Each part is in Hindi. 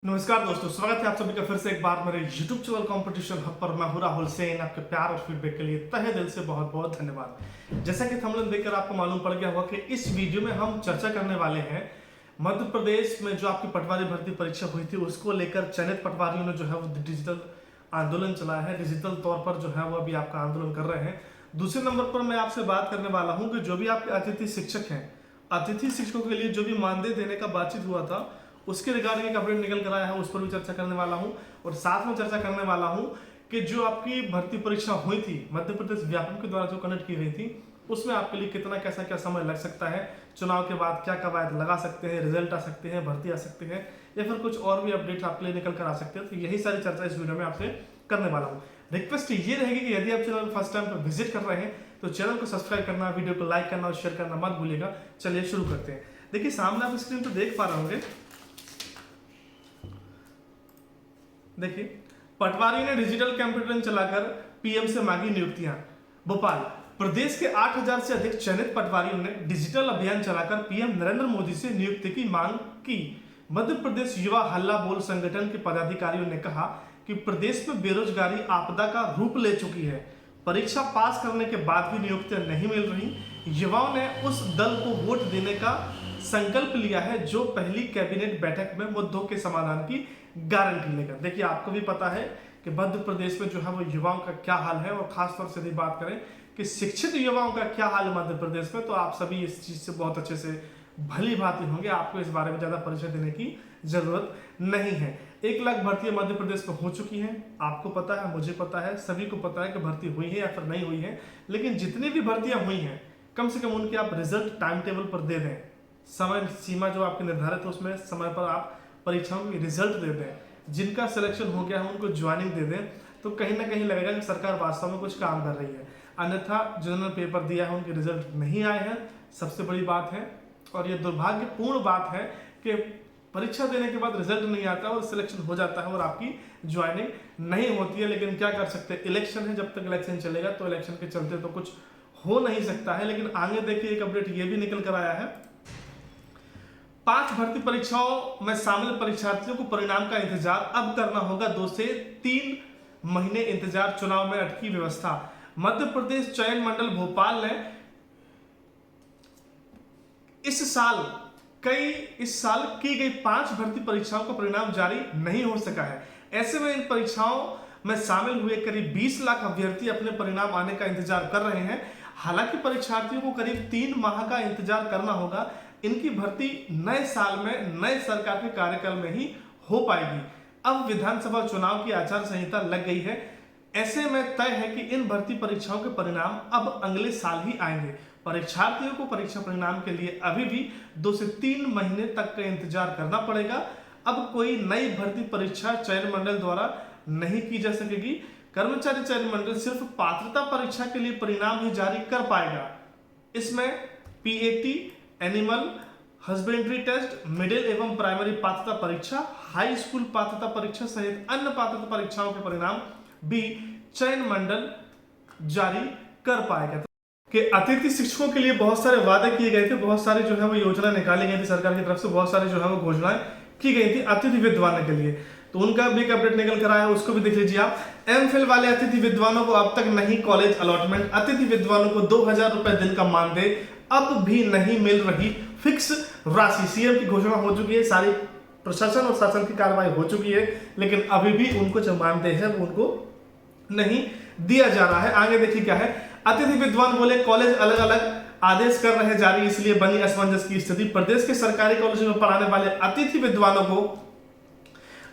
नमस्कार दोस्तों, स्वागत है आप सभी का फिर से एक बार मेरे YouTube चैनल कंपटीशन हब पर। मैं हूं राहुल सेन। आपके प्यार और फीडबैक के लिए तहे दिल से बहुत बहुत धन्यवाद। जैसा कि थंबनेल देखकर आपको मालूम पड़ गया होगा कि इस वीडियो में हम चर्चा करने वाले हैं मध्य प्रदेश में जो आपकी पटवारी भर्ती परीक्षा हुई थी उसको लेकर चयनित पटवारियों ने जो है वो डिजिटल आंदोलन चलाया है। डिजिटल तौर पर जो है वो अभी आपका आंदोलन कर रहे हैं। दूसरे नंबर पर मैं आपसे बात करने वाला हूँ कि जो भी आपके अतिथि शिक्षक हैं, अतिथि शिक्षकों के लिए जो भी मानदेय देने का बातचीत हुआ था उसके रिगार्डिंग एक अपडेट निकल कर आया है, उस पर भी चर्चा करने वाला हूं। और साथ में चर्चा करने वाला हूं कि जो आपकी भर्ती परीक्षा हुई थी मध्य प्रदेश व्यापम के द्वारा जो कंडक्ट की गई थी उसमें आपके लिए कितना कैसा क्या समय लग सकता है, चुनाव के बाद क्या कवायद लगा सकते हैं, रिजल्ट आ सकते हैं, भर्ती आ सकते हैं या फिर कुछ और भी अपडेट्स आपके लिए निकल कर आ सकते हैं। तो यही सारी चर्चा इस वीडियो में आपसे करने वाला हूँ। रिक्वेस्ट ये रहेगी कि यदि आप चैनल फर्स्ट टाइम पर विजिट कर रहे हैं तो चैनल को सब्सक्राइब करना, वीडियो को लाइक करना और शेयर करना मत भूलिएगा। चलिए शुरू करते हैं। देखिए सामने आप स्क्रीन पर देख पा रहे होंगे, देखिए पटवारी ने डिजिटल कंप्यूटर चलाकर पीएम से मांगी नियुक्तियां। भोपाल, प्रदेश के 8000 से अधिक चयनित पटवारियों ने डिजिटल अभियान चलाकर पीएम नरेंद्र मोदी से नियुक्ति की मांग की। मध्य प्रदेश युवा हल्ला बोल संगठन के पदाधिकारियों ने कहा कि प्रदेश में बेरोजगारी आपदा का रूप ले चुकी है। परीक्षा पास करने के बाद भी नियुक्तियां नहीं मिल रही। युवाओं ने उस दल को वोट देने का संकल्प लिया है जो पहली कैबिनेट बैठक में मुद्दों के समाधान की गारंटी लेगा। देखिए आपको भी पता है कि मध्य प्रदेश में जो है वो युवाओं का क्या हाल है, और खासतौर से यदि बात करें कि शिक्षित युवाओं का क्या हाल है मध्य प्रदेश में, तो आप सभी इस चीज से बहुत अच्छे से भली भांति होंगे। आपको इस बारे में ज्यादा परिचय देने की जरूरत नहीं है। 1 लाख भर्तियां मध्य प्रदेश में हो चुकी हैं। आपको पता है, मुझे पता है, सभी को पता है कि भर्ती हुई है या फिर नहीं हुई है। लेकिन जितनी भी भर्तियां हुई हैं कम से कम उनके आप रिजल्ट टाइम टेबल पर दे दें। समय सीमा जो आपकी निर्धारित है उसमें समय पर आप परीक्षाओं की रिजल्ट दे दें। जिनका सिलेक्शन हो गया है उनको ज्वाइनिंग दे दें, तो कहीं ना कहीं लगेगा कि सरकार वास्तव में कुछ काम कर रही है। अन्यथा जिन्होंने पेपर दिया है उनके रिजल्ट नहीं आए हैं, सबसे बड़ी बात है। और ये दुर्भाग्यपूर्ण बात है कि परीक्षा देने के बाद रिजल्ट नहीं आता और सिलेक्शन हो जाता है और आपकी ज्वाइनिंग नहीं होती है। लेकिन क्या कर सकते हैं, इलेक्शन है, जब तक इलेक्शन चलेगा तो इलेक्शन के चलते तो कुछ हो नहीं सकता है। लेकिन आगे देखिए एक अपडेट ये भी निकल कर आया है। 5 भर्ती परीक्षाओं में शामिल परीक्षार्थियों को परिणाम का इंतजार अब करना होगा। 2 से 3 महीने इंतजार, चुनाव में अटकी व्यवस्था। मध्य प्रदेश चयन मंडल भोपाल ने इस साल की गई 5 भर्ती परीक्षाओं का परिणाम जारी नहीं हो सका है। ऐसे में इन परीक्षाओं में शामिल हुए करीब 20 लाख अभ्यर्थी अपने परिणाम आने का इंतजार कर रहे हैं। हालांकि परीक्षार्थियों को करीब 3 माह का इंतजार करना होगा। इनकी भर्ती नए साल में नए सरकार के कार्यकाल में ही हो पाएगी। अब विधानसभा चुनाव की आचार संहिता लग गई है। ऐसे में तय है कि इन भर्ती परीक्षाओं के परिणाम अब अगले साल ही आएंगे। परीक्षार्थियों को परीक्षा परिणाम के लिए अभी भी 2 से 3 महीने तक का इंतजार करना पड़ेगा। अब कोई नई भर्ती परीक्षा चयन मंडल द्वारा नहीं की जा सकेगी। कर्मचारी चयन मंडल सिर्फ पात्रता परीक्षा के लिए परिणाम ही जारी कर पाएगा। इसमें PAT, animal husbandry test, middle एवं प्राइमरी पात्रता परीक्षा, हाई स्कूल पात्रता परीक्षा सहित अन्य पात्रता परीक्षाओं के परिणाम भी चयन मंडल जारी कर पाएगा। कि अतिथि शिक्षकों के लिए बहुत सारे वादे किए गए थे, बहुत सारी जो है वो योजना निकाली गई थी सरकार की तरफ से, बहुत सारी जो है वो घोषणाएं की गई थी अतिथि विद्वान के लिए। तो उनका भी एक अपडेट निकल कर आया, उसको भी देख लीजिए आप। एमफिल वाले अतिथि विद्वानों को अब तक नहीं कॉलेज अलॉटमेंट। अतिथि विद्वानों को 2000 रुपए दिन का मानदेय अब भी नहीं मिल रही फिक्स राशि। सीएम की घोषणा हो चुकी है, सारी प्रशासन और शासन की कार्रवाई हो चुकी है, लेकिन अभी भी उनको जो मानदेय है वो उनको नहीं दिया जा रहा है। आगे देखिए क्या है। अतिथि विद्वान बोले कॉलेज अलग अलग आदेश कर रहे जारी, इसलिए बनी असमंजस की स्थिति। प्रदेश के सरकारी कॉलेजों में पढ़ाने वाले अतिथि विद्वानों को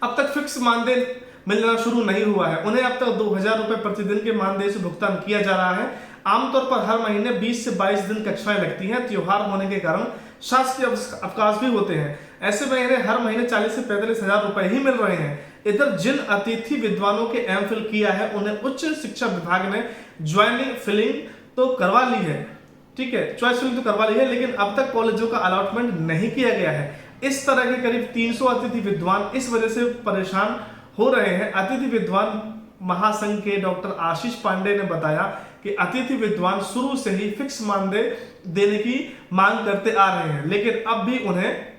अब तक फिक्स मानदेय मिलना शुरू नहीं हुआ है। उन्हें अब तक 2000 रुपए प्रतिदिन के मानदेय से भुगतान किया जा रहा है। आमतौर पर हर महीने 20 से 22 दिन कक्षाएं लगती हैं। त्योहार होने के कारण शासकीय अवकाश भी होते हैं। ऐसे में इन्हें हर महीने 40 से 45 हजार रुपए ही मिल रहे हैं। इधर जिन अतिथि विद्वानों के एमफिल किया है उन्हें उच्च शिक्षा विभाग ने ज्वाइनिंग फिलिंग तो करवा ली है, ठीक है, चॉइस फिलिंग तो करवा ली है, लेकिन अब तक कॉलेजों का अलॉटमेंट नहीं किया गया है। इस तरह के करीब 300 अतिथि विद्वान इस वजह से परेशान हो रहे हैं। अतिथि विद्वान महासंघ के डॉक्टर आशीष पांडे ने बताया कि अतिथि विद्वान शुरू से ही फिक्स मानदेय देने की मांग करते आ रहे हैं, लेकिन अब भी उन्हें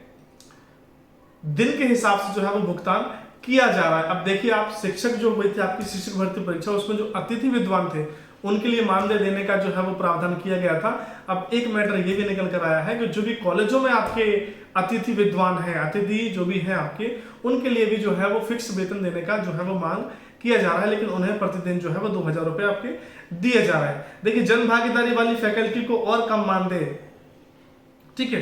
दिन के हिसाब से जो है वो भुगतान किया जा रहा है। अब देखिए, आप शिक्षक जो हुए थे आपकी शिक्षक भर्ती परीक्षा, उसमें जो अतिथि विद्वान थे उनके लिए मानदेय देने का जो है वो प्रावधान किया गया था। अब एक मैटर ये भी निकल कर आया है कि जो भी कॉलेजों में आपके अतिथि विद्वान हैं, अतिथि जो भी हैं आपके, उनके लिए भी जो है वो फिक्स वेतन देने का जो है वो मांग किया जा रहा है, लेकिन उन्हें प्रतिदिन जो है वो 2000 रुपये आपके दिए जा रहे हैं। देखिए, जन भागीदारी वाली फैकल्टी को और कम मानदेय, ठीक है।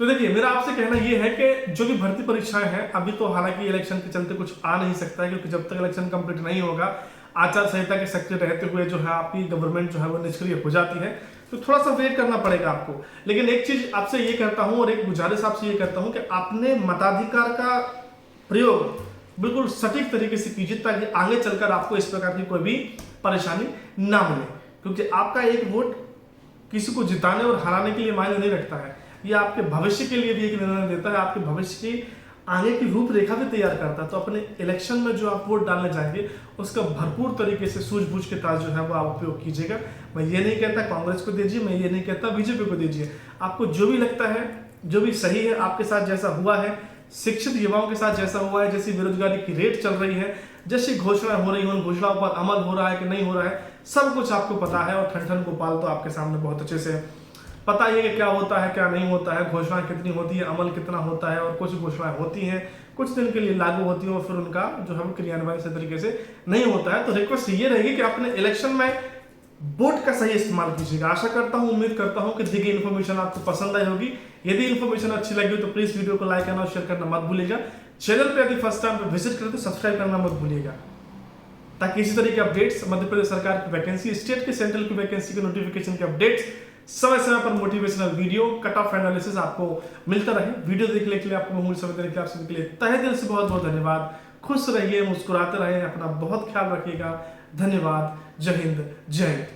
तो देखिए, मेरा आपसे कहना यह है कि जो भी भर्ती परीक्षाएं हैं, अभी तो हालांकि इलेक्शन के चलते कुछ आ नहीं सकता है, क्योंकि जब तक इलेक्शन कंप्लीट नहीं होगा, आचार संहिता के सक्रिय रहते हुए जो है आपकी गवर्नमेंट जो है वो निष्क्रिय हो जाती है, तो थोड़ा सा वेट करना पड़ेगा आपको। लेकिन एक चीज आपसे ये कहता हूं और एक गुजारिश आपसे ये करता हूं कि आपने मताधिकार का प्रयोग बिल्कुल सटीक तरीके से कीजिए, ताकि आगे चलकर आपको इस प्रकार की कोई भी परेशानी ना मिले। क्योंकि आपका एक वोट किसी को जिताने और हराने के लिए मायने नहीं रखता है, ये आपके भविष्य के लिए भी एक निर्णय देता है, आपके भविष्य की आगे की रूपरेखा भी तैयार करता है। तो अपने इलेक्शन में जो आप वोट डालने जाएंगे, उसका भरपूर तरीके से सूझबूझ के साथ जो है वो आप उपयोग कीजिएगा। मैं ये नहीं कहता कांग्रेस को दीजिए, मैं ये नहीं कहता बीजेपी को दीजिए, आपको जो भी लगता है, जो भी सही है, आपके साथ जैसा हुआ है, शिक्षित युवाओं के साथ जैसा हुआ है, जैसी बेरोजगारी की रेट चल रही है, जैसी घोषणाएं हो रही हैं, उन घोषणाओं पर अमल हो रहा है कि नहीं हो रहा है, सब कुछ आपको पता है। और ठन ठन गोपाल तो आपके सामने बहुत अच्छे से पता ही है कि क्या होता है, क्या नहीं होता है, घोषणा कितनी होती है, अमल कितना होता है। और कुछ घोषणाएं होती हैं, कुछ दिन के लिए लागू होती हैं और फिर उनका जो है क्रियान्वयन सही तरीके से नहीं होता है। तो रिक्वेस्ट ये रहेगी कि अपने इलेक्शन में वोट का सही इस्तेमाल कीजिएगा। आशा करता हूं, उम्मीद करता हूं कि दी गई इन्फॉर्मेशन आपको पसंद आई होगी। यदि इन्फॉर्मेशन अच्छी लगी हो तो प्लीज वीडियो को लाइक करना और शेयर करना मत भूलिएगा। चैनल पे यदि फर्स्ट टाइम पे विजिट करें तो सब्सक्राइब करना मत भूलिएगा, ताकि इसी तरह के अपडेट्स, मध्य प्रदेश सरकार की वैकेंसी, स्टेट के सेंट्रल की वैकेंसी के नोटिफिकेशन के अपडेट्स, समय समय पर motivational video, cut off analysis आपको मिलता रहे। वीडियो देखने के लिए, आपको बहुमूल्य समय देने के लिए आप सभी के लिए तहे दिल से बहुत बहुत धन्यवाद। खुश रहिए, मुस्कुराते रहिए, अपना बहुत ख्याल रखिएगा। धन्यवाद। जय हिंद, जय हिंद।